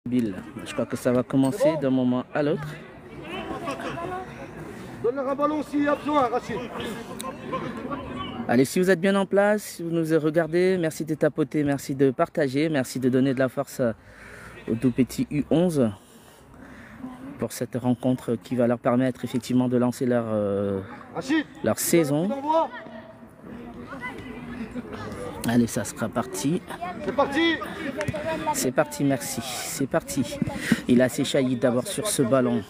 Bill. Je crois que ça va commencer d'un moment à l'autre. Donne-leur un ballon s'il y a besoin, Rachid. Allez, si vous êtes bien en place, si vous nous regardez, merci de tapoter, merci de partager, merci de donner de la force aux tout petits U11 pour cette rencontre qui va leur permettre effectivement de lancer leur saison. Allez, ça sera parti. C'est parti. C'est parti, merci. C'est parti. Il a ses Chaïd d'abord sur ce ballon.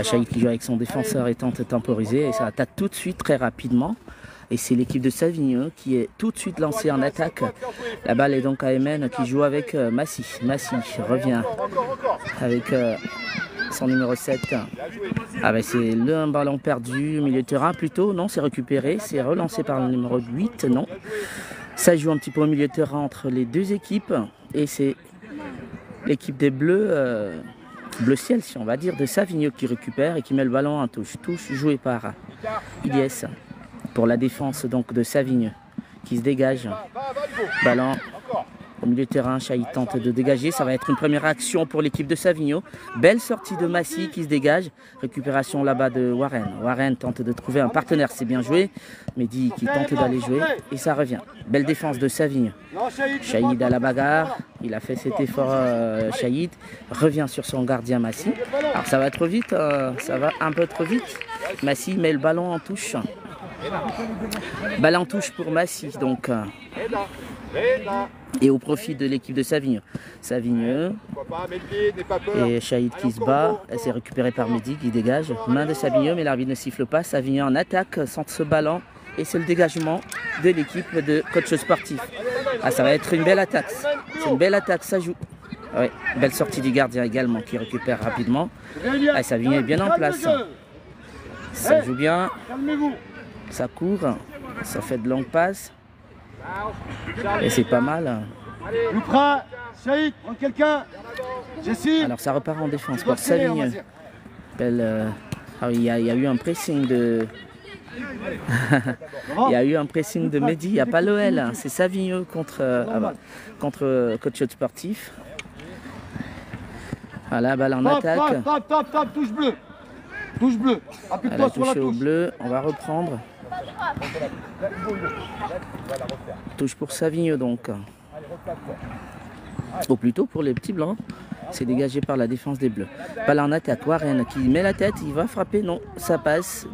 Chaïd qui joue avec son défenseur et tente de temporiser. Et ça attaque tout de suite, très rapidement. Et c'est l'équipe de Savigneux qui est tout de suite lancée en attaque. La balle est donc à Aymen qui joue avec Massy. Massy revient avec son numéro 7. Ah ben c'est un ballon perdu, milieu de terrain plutôt. Non, c'est récupéré. C'est relancé par le numéro 8. Non. Ça joue un petit peu au milieu de terrain entre les deux équipes. Et c'est l'équipe des Bleus, bleu ciel si on va dire, de Savigneux qui récupère et qui met le ballon en touche. Touche jouée par Ilyes pour la défense donc de Savigneux qui se dégage. Ballon au milieu de terrain, Chaïd tente de dégager. Ça va être une première action pour l'équipe de Savigneux. Belle sortie de Massy qui se dégage. Récupération là-bas de Warren. Warren tente de trouver un partenaire, c'est bien joué. Mehdi qui tente d'aller jouer et ça revient. Belle défense de Savigneux. Chaïd à la bagarre. Il a fait cet effort, Chaïd. Revient sur son gardien Massy. Alors ça va trop vite, ça va un peu trop vite. Massy met le ballon en touche. Ballon en touche pour Massy donc. Et au profit de l'équipe de Savigneux. Savigneux et Chaïd qui se bat. Elle s'est récupérée par Mehdi qui dégage. Main de Savigneux, mais l'arbitre ne siffle pas. Savigneux en attaque, centre ce ballon. Et c'est le dégagement de l'équipe de coach sportif. Ah, ça va être une belle attaque. C'est une belle attaque, ça joue. Ouais, belle sortie du gardien également qui récupère rapidement. Ah, Savigneux est bien en place. Ça joue bien. Ça court. Ça fait de longues passes. Et c'est pas mal. Loupra, Chaïd, prends quelqu'un. Jessie. Alors ça repart en défense pour Savigneux. Il y a eu un pressing de... Il y a eu un pressing de Mehdi. Il n'y a pas l'OL. Hein. C'est Savigneux contre coach sportif. Voilà, balle en attaque. Top, touche bleue. Touche bleue. Elle a touché au bleu. On va reprendre. Touche pour Savigneux donc. Ou plutôt pour les petits blancs. C'est dégagé par la défense des bleus. Balle en attaque. Warren qui met la tête. Il va frapper. Non, ça passe.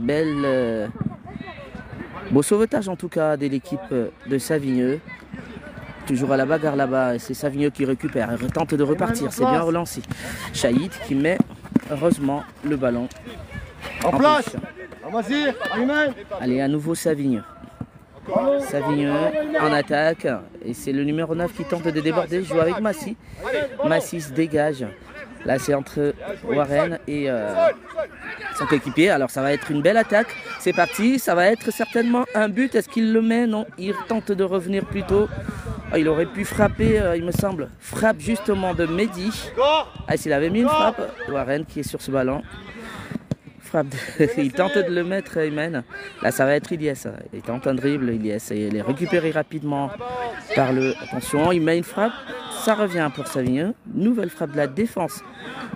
Beau sauvetage en tout cas de l'équipe de Savigneux. Toujours à la bagarre là-bas. C'est Savigneux qui récupère. Il tente de repartir. C'est bien relancé. Chaïd qui met heureusement le ballon en place. Allez, à nouveau Savigneux. Savigneux en attaque. Et c'est le numéro 9 qui tente de déborder. Joue avec Massy. Massy se dégage. Là, c'est entre Warren et son coéquipier. Alors, ça va être une belle attaque. C'est parti. Ça va être certainement un but. Est-ce qu'il le met? Non. Il tente de revenir plus tôt. Il aurait pu frapper, il me semble. Frappe justement de Mehdi. Ah, s'il avait mis une frappe. Warren qui est sur ce ballon. Il tente de le mettre, Aymen. Là, ça va être Ilyes. Il tente un dribble, Ilyes. Et il est récupéré rapidement par le... Attention, il met une frappe. Ça revient pour Savigneux. Nouvelle frappe de la défense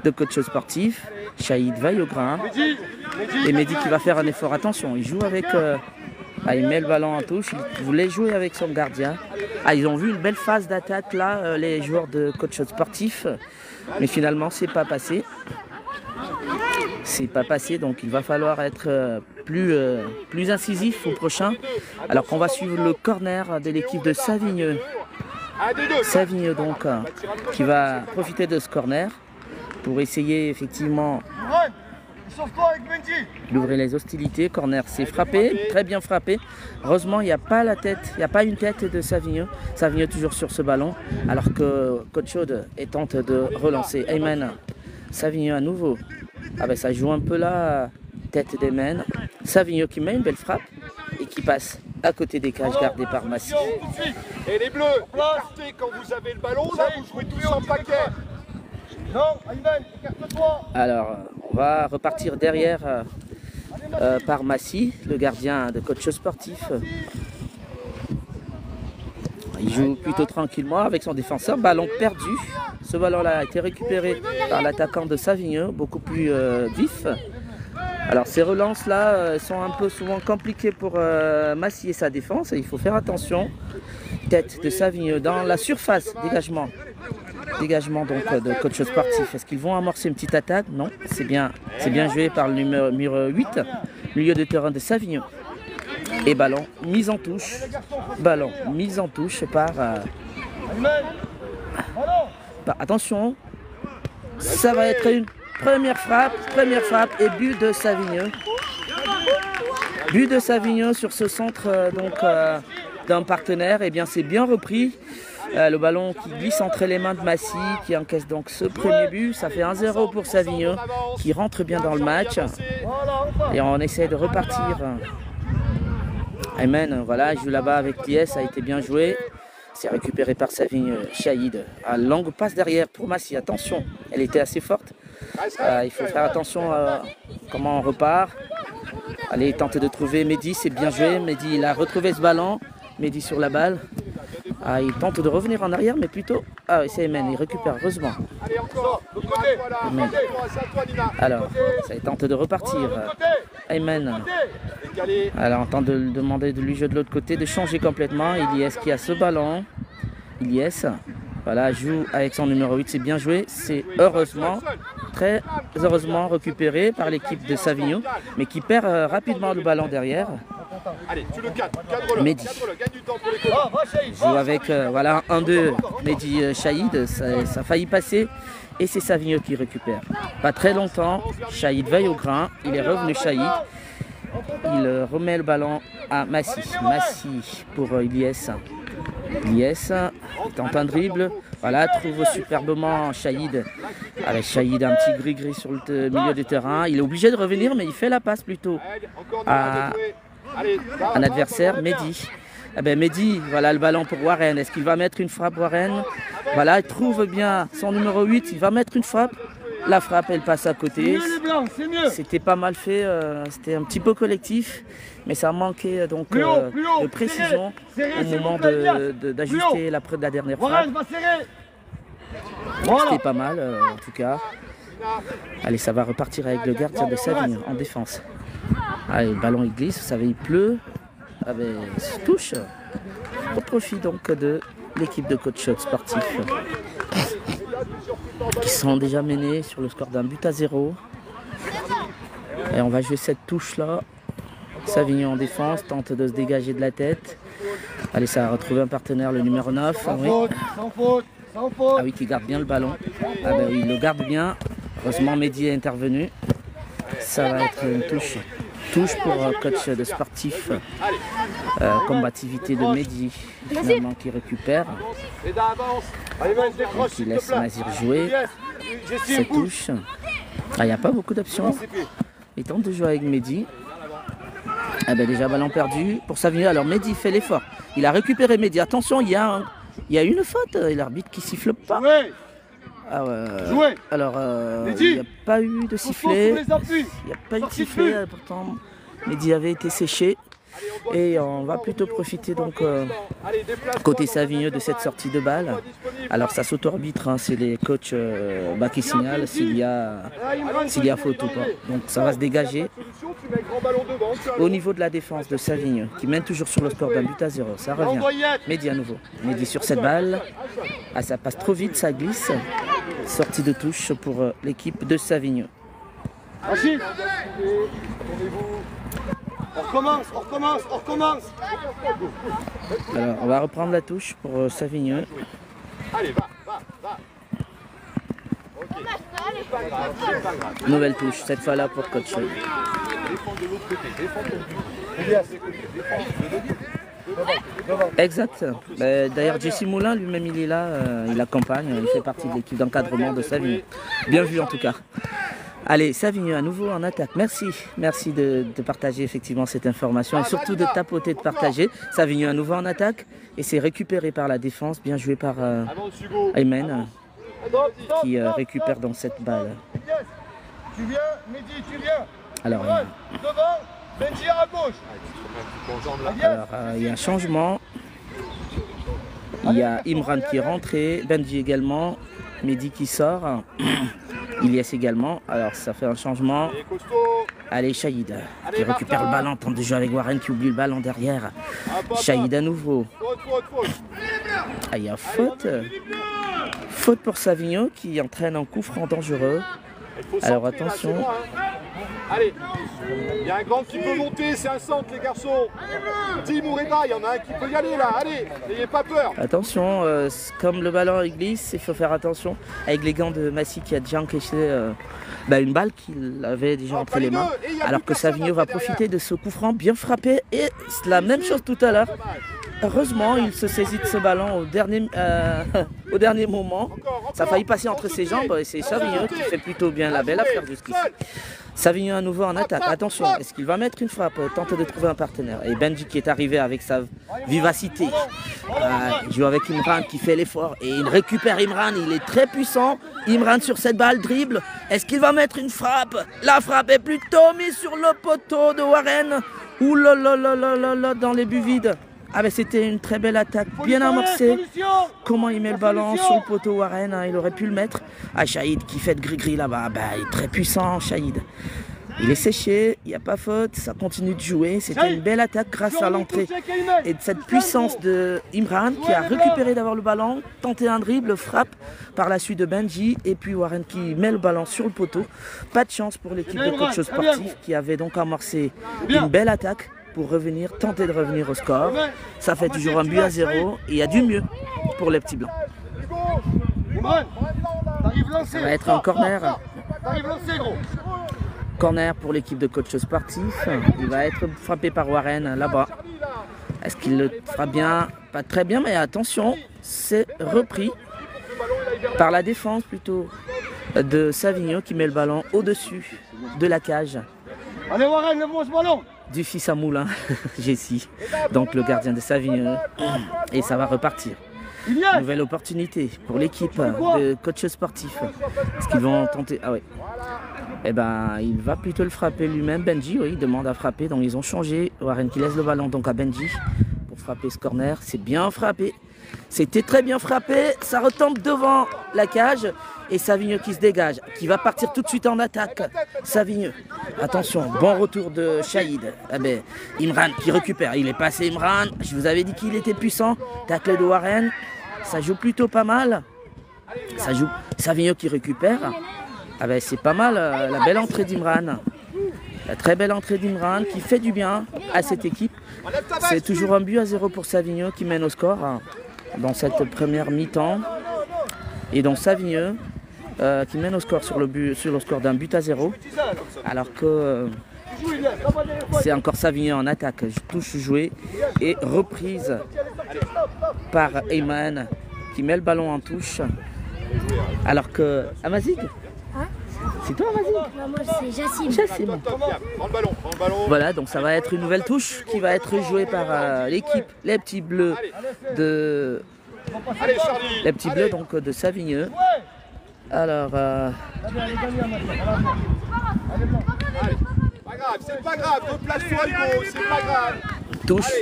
de coach sportif. Chaïd va au grain. Et Mehdi qui va faire un effort. Attention, il joue avec... il met le ballon en touche. Il voulait jouer avec son gardien. Ils ont vu une belle phase d'attaque là, les joueurs de coach sportif. Mais finalement, c'est pas passé. C'est pas passé, donc il va falloir être plus incisif au prochain. Alors qu'on va suivre le corner de l'équipe de Savigneux. Savigneux donc qui va profiter de ce corner pour essayer effectivement d'ouvrir les hostilités. Corner, c'est frappé, très bien frappé. Heureusement, il n'y a pas la tête, il n'y a pas une tête de Savigneux. Savigneux toujours sur ce ballon, alors que coach Chaude tente de relancer. Aymen, Savigneux à nouveau. Ah ben ça joue un peu là, tête d'Aymen. Savigneux qui met une belle frappe et qui passe à côté des cages gardées par Massy. Et les bleus, partez quand vous avez le ballon, là vous jouez tous en paquet. Non, Aymen, écarte-toi. Alors, on va repartir derrière par Massy, le gardien de coach sportif. Il joue plutôt tranquillement avec son défenseur. Ballon perdu. ce ballon-là a été récupéré par l'attaquant de Savigneux, beaucoup plus vif. Alors ces relances-là sont un peu souvent compliquées pour Massy et sa défense. Et il faut faire attention. Tête de Savigneux dans la surface, dégagement. Dégagement donc de coach sportif. Est-ce qu'ils vont amorcer une petite attaque? Non, c'est bien joué par le numéro 8, milieu de terrain de Savigneux. Et ballon mise en touche. Ballon mise en touche par... attention, ça va être une première frappe et but de Savigneux. But de Savigneux sur ce centre d'un partenaire. Et bien c'est bien repris. Le ballon qui glisse entre les mains de Massy, qui encaisse donc ce premier but. Ça fait 1-0 pour Savigneux, qui rentre bien dans le match. Et on essaie de repartir. Aymen, voilà, il joue là-bas avec l'IS, ça a été bien joué. C'est récupéré par Savigneux. Shahid, à longue passe derrière pour Massy. Attention, elle était assez forte. Il faut faire attention à comment on repart. Allez, tenter de trouver Mehdi, c'est bien joué. Mehdi, il a retrouvé ce ballon. Mehdi sur la balle. Il tente de revenir en arrière, mais plutôt... Ah oui, c'est Aymen, il récupère, heureusement. Aymen. Alors, ça il tente de repartir. Aymen. Alors, on tente de demander de lui jouer de l'autre côté, de changer complètement. Ilyes qui a ce ballon. Ilyes, voilà, joue avec son numéro 8, c'est bien joué. C'est heureusement, très heureusement récupéré par l'équipe de Savigneux, mais qui perd rapidement le ballon derrière. Mehdi joue avec, voilà, 1-2, Mehdi Shahid, ça a failli passer. Et c'est Savigneux qui récupère. Pas très longtemps, Shahid veille au grain, il est revenu Shahid. Il remet le ballon à Massy. Massy pour Ilyes. Ilyes tente un dribble. Voilà, trouve superbement Shahid. Avec Shahid, un petit gris-gris sur le milieu du terrain. Il est obligé de revenir, mais il fait la passe plutôt à un adversaire, Mehdi. Eh ben Mehdi, voilà le ballon pour Warren. Est-ce qu'il va mettre une frappe, Warren? Voilà, il trouve bien son numéro 8. Il va mettre une frappe. La frappe, elle passe à côté. C'était pas mal fait. C'était un petit peu collectif. Mais ça manquait donc de précision au moment d'ajuster la dernière frappe. C'était pas mal, en tout cas. Allez, ça va repartir avec le gardien de Savigneux en défense. Allez, le ballon il glisse, vous savez, il pleut. Avec touche au profit donc de l'équipe de coach sportif qui sont déjà menés sur le score d'un but à 0. Et on va jouer cette touche là. Savigneux en défense, tente de se dégager de la tête. Allez, ça a retrouvé un partenaire, le numéro 9. Oui. Ah oui, qui garde bien le ballon. Ah ben oui, il le garde bien. Heureusement Mehdi est intervenu. Ça va être une touche. Touche pour coach de sportif. Combativité de Mehdi finalement qui récupère. Et qui laisse Mazir jouer. Cette touche. Il n'y a pas beaucoup d'options. Il tente de jouer avec Mehdi. Ah ben déjà ballon perdu pour Savigneux. Alors Mehdi fait l'effort. Il a récupéré Mehdi. Attention, il y a une faute. Et l'arbitre qui siffle pas. Ah ouais. Alors il n'y a pas eu de sifflet. Il n'y a pas eu de sifflet. Pourtant Mehdi avait été séché. Et on va plutôt profiter donc côté Savigneux de cette sortie de balle. Alors ça s'auto-arbitre, hein, c'est les coachs qui signalent s'il y a faute ou pas. Donc ça va se dégager au niveau de la défense de Savigneux qui mène toujours sur le score d'un but à 0. Ça revient. Mehdi à nouveau. Mehdi sur cette balle. Ah, ça passe trop vite, ça glisse. Sortie de touche pour l'équipe de Savigneux. On recommence. Alors, on va reprendre la touche pour Savigneux. Allez, va. Nouvelle touche, cette fois-là pour coach. Exact. D'ailleurs, Jesse Moulin, lui-même, il est là, il accompagne, il fait partie de l'équipe d'encadrement de Savigneux. Bien vu en tout cas. Allez, Savigneux à nouveau en attaque. Merci de partager effectivement cette information et surtout de tapoter, de partager. Savigneux à nouveau en attaque et c'est récupéré par la défense, bien joué par Aymen qui récupère dans cette balle. Tu viens, Mehdi, tu viens. Alors, devant, Benji à gauche. Alors, il y a un changement. Il y a Imran qui est rentré, Benji également. Mehdi qui sort. Ilyes également. Alors ça fait un changement. Allez, Shahid qui récupère le ballon, tente de jouer avec Warren qui oublie le ballon derrière. Shahid à nouveau. Ah, il y a faute. Faute pour Savigno qui entraîne un coup franc dangereux. Alors attention. Allez, il y a un grand qui peut monter, c'est un centre les garçons. Tim ou Reda, il y en a un qui peut y aller là, allez, n'ayez pas peur. Attention, comme le ballon il glisse, il faut faire attention avec les gants de Massy qui a déjà encaissé une balle qu'il avait déjà entre les mains. Alors que Savigno va profiter de ce coup franc bien frappé et c'est la même chose tout à l'heure. Heureusement, il se saisit de ce ballon au dernier moment. Ça a failli passer entre ses jambes et c'est Savigno qui fait plutôt bien la belle affaire jusqu'ici. Savigno à nouveau en attaque. Attention, est-ce qu'il va mettre une frappe? Tenter de trouver un partenaire. Et Benji qui est arrivé avec sa vivacité. Il joue avec Imran qui fait l'effort. Et il récupère Imran. Il est très puissant. Imran sur cette balle, dribble. Est-ce qu'il va mettre une frappe? La frappe est plutôt mise sur le poteau de Warren. Ouh là là là là là là dans les buts vides. Ah ben c'était une très belle attaque, bien amorcée. Comment il met le ballon sur le poteau Warren, hein, il aurait pu le mettre. Ah, Shahid qui fait de gris-gris là-bas, il est très puissant Shahid. Il est séché, il n'y a pas faute, ça continue de jouer. C'était une belle attaque grâce à l'entrée et de cette puissance de Imran qui a récupéré d'avoir le ballon, tenté un dribble, frappe par la suite de Benji et puis Warren qui met le ballon sur le poteau. Pas de chance pour l'équipe de coach sportif qui avait donc amorcé une belle attaque pour tenter de revenir au score. Ça fait toujours un but à 0 et il y a du mieux pour les petits blancs. Ça va être un corner. Corner pour l'équipe de coach sportif. Il va être frappé par Warren là-bas. Est-ce qu'il le fera bien? Pas très bien, mais attention, c'est repris par la défense plutôt de Savigno qui met le ballon au-dessus de la cage. Allez Warren, lève-moi ce ballon. Du fils à Moulin, Jessie, donc le gardien de Savigno, et ça va repartir. Nouvelle opportunité pour l'équipe de coach sportif. Est-ce qu'ils vont tenter? Ah ouais. Eh ben, il va plutôt le frapper lui-même. Benji, oui, il demande à frapper, donc ils ont changé. Warren qui laisse le ballon donc à Benji pour frapper ce corner. C'est bien frappé. C'était très bien frappé. Ça retombe devant la cage. Et Savigno qui se dégage, qui va partir tout de suite en attaque. Savigno, attention, bon retour de Shahid. Ah ben, Imran qui récupère, il est passé Imran. Je vous avais dit qu'il était puissant. Tacle de Warren, ça joue plutôt pas mal. Ça joue. Savigno qui récupère. Ah ben c'est pas mal, la belle entrée d'Imran. La très belle entrée d'Imran qui fait du bien à cette équipe. C'est toujours un but à 0 pour Savigno qui mène au score dans cette première mi-temps. Et donc Savigno qui mène au score sur le score d'un but à 0. Alors que c'est encore Savigno en attaque. Touche jouée et reprise par Ayman qui met le ballon en touche. Alors que Amazigh, c'est toi Amazigh? Non, moi c'est Jassim. Jassim. Voilà, donc ça va être une nouvelle touche qui va être jouée par l'équipe, les petits bleus de... Les petits bleus donc de Savigno. Alors c'est pas grave, replace-toi Hugo, c'est pas grave. Touche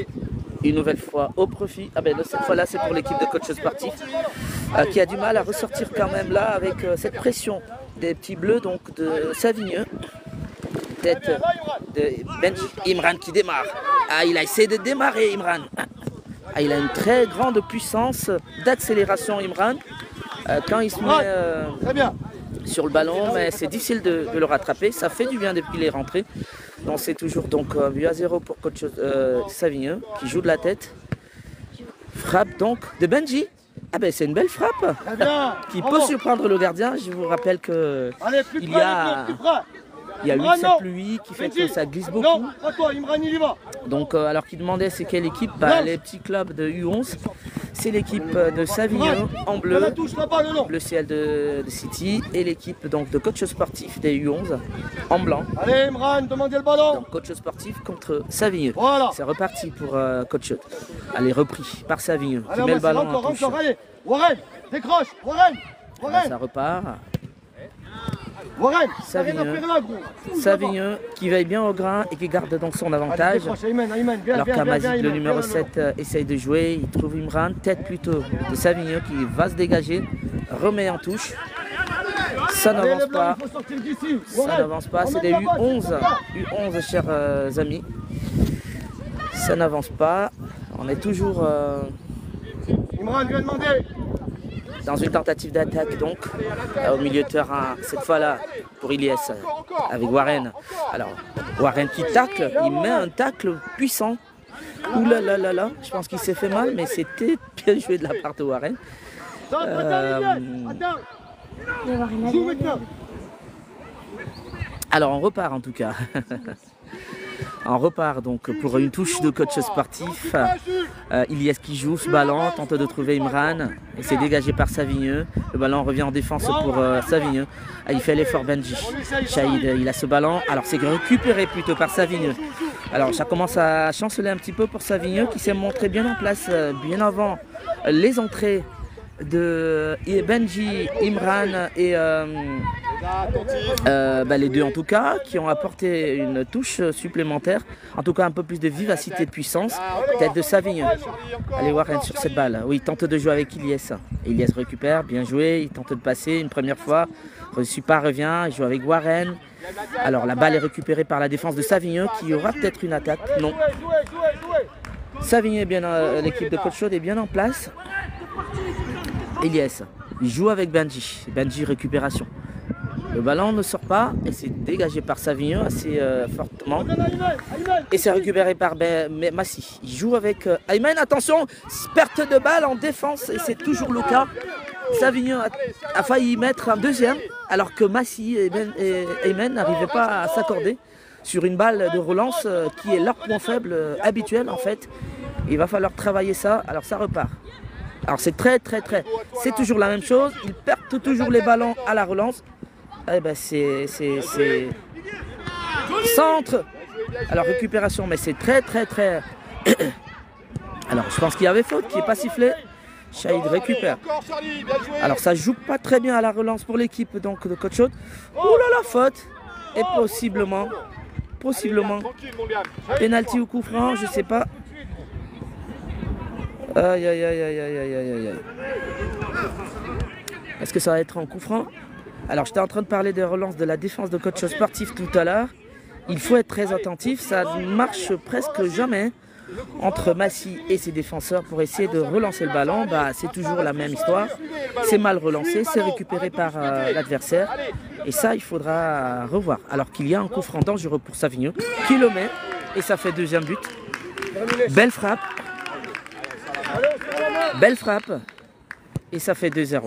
une nouvelle fois au profit. Ah ben cette fois là c'est pour l'équipe de coach sportif qui a du mal à ressortir quand même là avec cette pression des petits bleus donc de Savigno. Tête de Benji. Imran qui démarre. Ah, il a essayé de démarrer Imran. Ah, il a une très grande puissance d'accélération Imran quand il se met sur le ballon, mais c'est difficile de le rattraper. Ça fait du bien depuis les rentrées. Donc c'est toujours donc but à 0 pour coach Savigno qui joue de la tête. Frappe donc de Benji. Ah ben c'est une belle frappe qui peut surprendre le gardien. Je vous rappelle que il y a 8 pluie qui fait que ça glisse beaucoup. Donc alors qu'il demandait c'est quelle équipe, les petits clubs de U11, c'est l'équipe de Savigno en bleu, bleu ciel de City, et l'équipe donc de coach sportif des U11 en blanc. Allez Imran, demandez le ballon. Donc coach sportif contre Savigno. Voilà. C'est reparti pour coach. Allez, repris par Savigno qui met le ballon en touche. Allez, Warren, décroche, Warren. Ça repart. Savigneux qui veille bien au grain et qui garde donc son avantage. Alors qu'Amazic, le numéro 7, essaye de jouer. Il trouve Imran, tête plutôt de Savigneux qui va se dégager, remet en touche. Ça n'avance pas. Ça n'avance pas. C'est des U11. U11, chers amis. Ça n'avance pas. On est toujours dans une tentative d'attaque donc au milieu de terrain, cette fois-là pour Ilyes avec Warren. Alors Warren qui tacle, il met un tacle puissant. Ouh là là là là, je pense qu'il s'est fait mal, mais c'était bien joué de la part de Warren. Alors on repart en tout cas. On repart donc pour une touche de coach sportif. Ilyes qui joue ce ballon, tente de trouver Imran et c'est dégagé par Savigneux. Le ballon revient en défense pour Savigneux. Il fait l'effort Benji. Shahid, il a ce ballon. Alors c'est récupéré plutôt par Savigneux. Alors ça commence à chanceler un petit peu pour Savigneux qui s'est montré bien en place bien avant les entrées de Benji, Imran et les deux en tout cas qui ont apporté une touche supplémentaire, en tout cas un peu plus de vivacité, de puissance. Tête de Savigneux. Allez Warren sur cette balle. Oui, il tente de jouer avec Ilyes. Ilyes récupère, bien joué, il tente de passer une première fois, reçu pas, revient, il joue avec Warren. Alors la balle est récupérée par la défense de Savigneux qui aura peut-être une attaque. Non. Savigneux est bien, l'équipe de Coach Chaude est bien en place. Ilyes, il joue avec Benji. Benji récupération. Le ballon ne sort pas et c'est dégagé par Savigneux assez fortement. Et c'est récupéré par Massi. Il joue avec Ayman. Attention, perte de balle en défense et c'est toujours le cas. Savigneux a failli mettre un deuxième alors que Massi et Ayman n'arrivaient pas à s'accorder sur une balle de relance qui est leur point faible habituel en fait. Il va falloir travailler ça. Alors ça repart. Alors c'est c'est toujours la même chose. Ils perdent toujours les ballons à la relance. Eh ben c'est centre. Alors récupération, mais c'est très Alors je pense qu'il y avait faute qui n'est pas sifflé. Shahid récupère. Alors ça joue pas très bien à la relance pour l'équipe donc de Coach Chaude. Ouh là la faute. Et possiblement penalty ou coup franc, je sais pas. Aïe. Est-ce que ça va être en coup franc? Alors j'étais en train de parler des relances de la défense de Coach sportif tout à l'heure. Il faut être très attentif, ça ne marche presque jamais entre Massi et ses défenseurs pour essayer de relancer le ballon. C'est toujours la même histoire, c'est mal relancé, c'est récupéré par l'adversaire. Et ça il faudra revoir. Alors qu'il y a un coup franc dangereux pour Savigneux qui le met et ça fait deuxième but. Belle frappe et ça fait 2-0.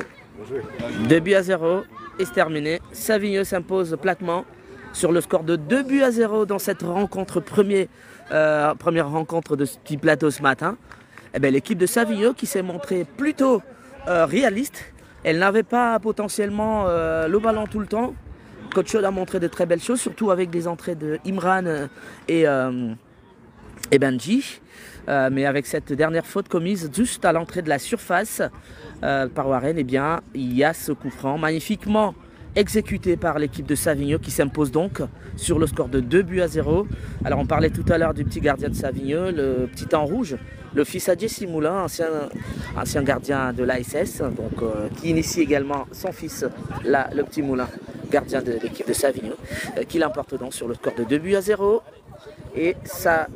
2-0 et c'est terminé. Savigneux s'impose platement sur le score de 2-0 dans cette rencontre, première rencontre de ce petit plateau ce matin. L'équipe de Savigneux qui s'est montrée plutôt réaliste. Elle n'avait pas potentiellement le ballon tout le temps. Coach Chaude a montré de très belles choses, surtout avec des entrées de Imran et Benji. Mais avec cette dernière faute commise juste à l'entrée de la surface par Warren, il y a ce coup franc magnifiquement exécuté par l'équipe de Savigneux qui s'impose donc sur le score de 2-0. Alors on parlait tout à l'heure du petit gardien de Savigneux, le petit en rouge, le fils à Jesse Moulin, ancien gardien de l'ASS, donc qui initie également son fils, le petit Moulin, gardien de l'équipe de Savigneux, qui l'emporte donc sur le score de 2-0. Et ça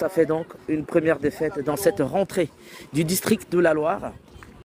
fait donc une première défaite dans cette rentrée du district de la Loire.